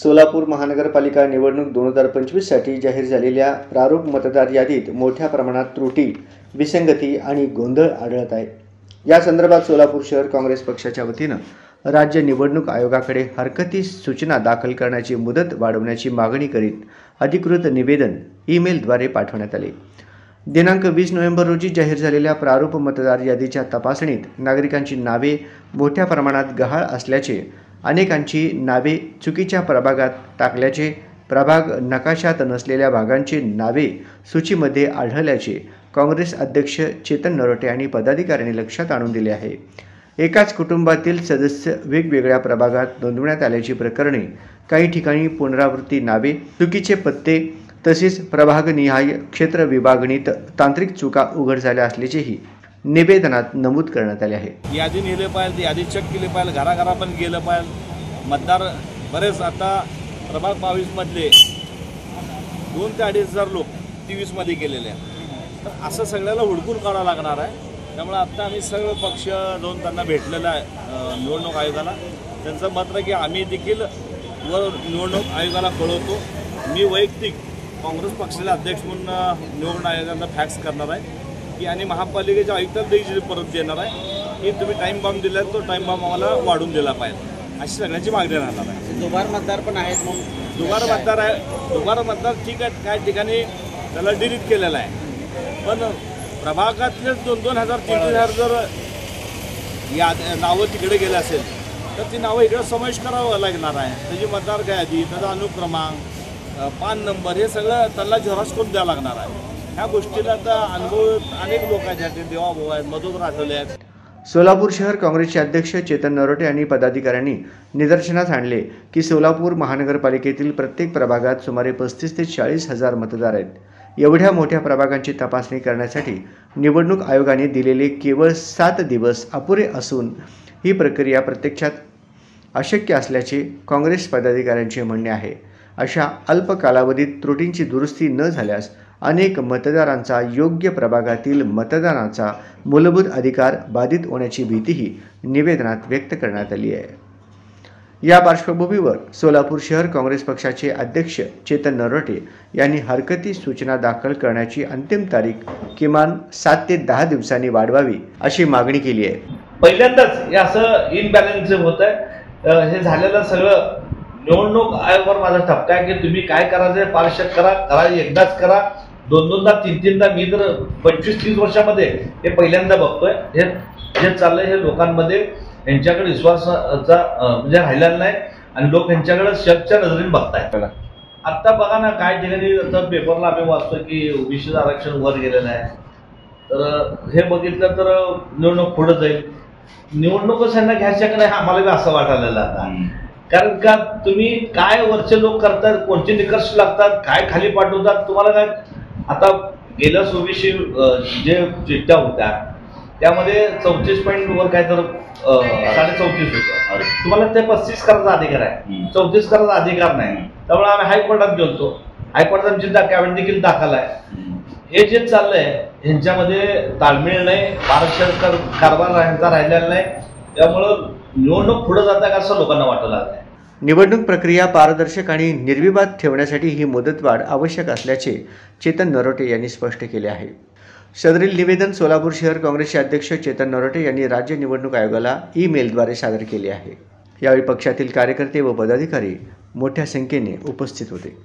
सोलापूर महानगरपालिका निवडणूक 2025 साठी जाहीर झालेल्या प्रारूप मतदार यादीत मोठ्या प्रमाणात त्रुटी, विसंगती आणि गोंधळ आढळत आहे। या संदर्भात सोलापूर शहर काँग्रेस पक्षाच्या वतीनं राज्य निवडणूक आयोगाकडे हरकती सूचना दाखल करण्याची मुदत वाढवण्याची मागणी करीत अधिकृत निवेदन ईमेलद्वारे पाठवण्यात आले। दिनांक 20 नोव्हेंबर रोजी जाहीर झालेल्या प्रारूप मतदार यादीच्या तपासणीत नागरिकांची नावे मोठ्या प्रमाणात गहाळ असल्याचे, अनेकांची नावे चुकीच्या प्रभागात टाकल्याचे, प्रभाग नकाशात नसलेल्या भागांची नावे सूचीमध्ये आढळल्याचे काँग्रेस अध्यक्ष चेतन नरोटे आणि पदाधिकाऱ्यांनी लक्षात आणून दिले आहे। एकाच कुटुंबातील सदस्य वेगवेगळ्या प्रभागात नोंदवण्यात आल्याची प्रकरणे, काही ठिकाणी पुनरावृत्ती नावे, चुकीचे पत्ते तसेच प्रभागनिहाय क्षेत्र विभागणीत तांत्रिक चुका उघड झाल्या असल्याचेही निवेदनात नमूद करण्यात आले आहे। यादी नेले पाहिजे, यादी चेक केली पाहिजे, घराघरा पण गेलं पाहिजे। मतदार बरेच आता प्रभाग 22 मधले 2 ते 2,500 लोक 23 मध्ये गेलेले आहेत। तर असं सगळ्याला हुडकून काढावं लागणार आहे। त्यामुळे आता आम्ही सगळे पक्ष जाऊन त्यांना भेटलेला आहे निवडणूक आयोगाला। त्यांचं मत आहे की आम्ही देखील निवडणूक आयोगाला कळवतो। मी वैयक्तिक काँग्रेस पक्षाचे अध्यक्ष म्हणून निवडणूक आयोगाला फॅक्स करणार आहे की आणि महापालिकेच्या आयुक्ताला देखील परत देणार आहे की तुम्ही टाइम बॉम्ब दिला तो टाइम बॉम्ब आम्हाला वाढून दिला पाहिजे, अशी सगळ्यांची मागणी राहणार आहे। दुबार मतदार पण आहेत, मग दुबार मतदार आहे। दुबार मतदार ठीक आहे, काही ठिकाणी त्याला डिलीट केलेला आहे, पण प्रभागातले 2,000 3,000 जर या नावं तिकडे गेले असेल तर ती नावं इकडे समावेश करावं लागणार आहे। त्याची मतदार यादी, त्याचा अनुक्रमांक, पान नंबर हे सगळं त्यांना झेरॉक्स करून द्यावं लागणार आहे। ह्या गोष्टीला आता अनुभव अनेक लोकांचे देवाभाऊ आहेत, मधुकर आठवले आहेत। सोलापूर शहर काँग्रेसचे अध्यक्ष चेतन नरोटे आणि पदाधिकाऱ्यांनी निदर्शनास आणले की सोलापूर महानगरपालिकेतील प्रत्येक प्रभागात सुमारे 35 ते 40 हजार मतदार आहेत। एवढ्या मोठ्या प्रभागांची तपासणी करण्यासाठी निवडणूक आयोगाने दिलेले केवळ 7 दिवस अपुरे असून ही प्रक्रिया प्रत्यक्षात अशक्य असल्याचे काँग्रेस पदाधिकाऱ्यांचे म्हणणे आहे। अशा अल्प कालावधीत त्रुटींची दुरुस्ती न झाल्यास अनेक मतदारांचा योग्य प्रभागातील मतदानाचा मूलभूत अधिकार बाधित होण्याची भीतीही निवेदनात व्यक्त करण्यात आली आहे। या पार्श्वभूमीवर सोलापूर शहर काँग्रेस पक्षाचे अध्यक्ष चेतन नरोटे यांनी हरकती सूचना दाखल करण्याची अंतिम तारीख किमान 7 ते 10 दिवसांनी वाढवावी अशी मागणी केली आहे। पहिल्यांदाच हे असं इनबॅलन्स होत आहे। हे झालेलं सगळं निवडणूक आयोगावर माझा ठपका आहे की तुम्ही काय करायचं पारदर्शक करा, एकदाच करा। 2-2दा 3-3दा मी तर 25-30 वर्षामध्ये हे पहिल्यांदा बघतोय। हे जे चाललंय हे लोकांमध्ये यांच्याकडे विश्वासाचा म्हणजे राहिलेला नाही आणि लोक यांच्याकडे शकच्या नजरेने बघतायत। आता बघा ना, काय ठिकाणी तर पेपरला आम्ही वाचतोय की ओबीसी आरक्षण वर गेलेलं आहे। तर हे बघितलं तर निवडणूक पुढे जाईल। निवडणूकच यांना घ्यायच्या का नाही आम्हाला बी असं वाटायला आता, कारण का तुम्ही काय वरचे लोक करतात, कोणते निकष लागतात, काय खाली पाठवतात तुम्हाला काय। आता गेल्या ओबीसी जे चिठ्ठ्या होत्या त्यामध्ये 34 पॉईंट वर काय तर 34.5 होतं। तुम्हाला ते 35 करायचा अधिकार आहे, 34 करायचा अधिकार नाही। त्यामुळे आम्ही हायकोर्टात गेलो, हायकोर्टात आमची कॅबिनेट देखील दाखल आहे। हे जे चाललंय ह्यांच्यामध्ये ताळमेळ नाही, पारदर्शक कारभार ह्यांचा राहिलेला नाही। त्यामुळं निवडणूक पुढे जाता का असं लोकांना वाटलं लागलंय। निवडणूक प्रक्रिया पारदर्शक आणि निर्विवाद ठेवण्यासाठी ही मुदतवाढ आवश्यक असल्याचे चेतन नरोटे यांनी स्पष्ट केले आहे। सदरील निवेदन सोलापूर शहर काँग्रेसचे अध्यक्ष चेतन नरोटे यांनी राज्य निवडणूक आयोगाला ईमेलद्वारे सादर केले आहे। यावेळी पक्षातील कार्यकर्ते व पदाधिकारी मोठ्या संख्येने उपस्थित होते।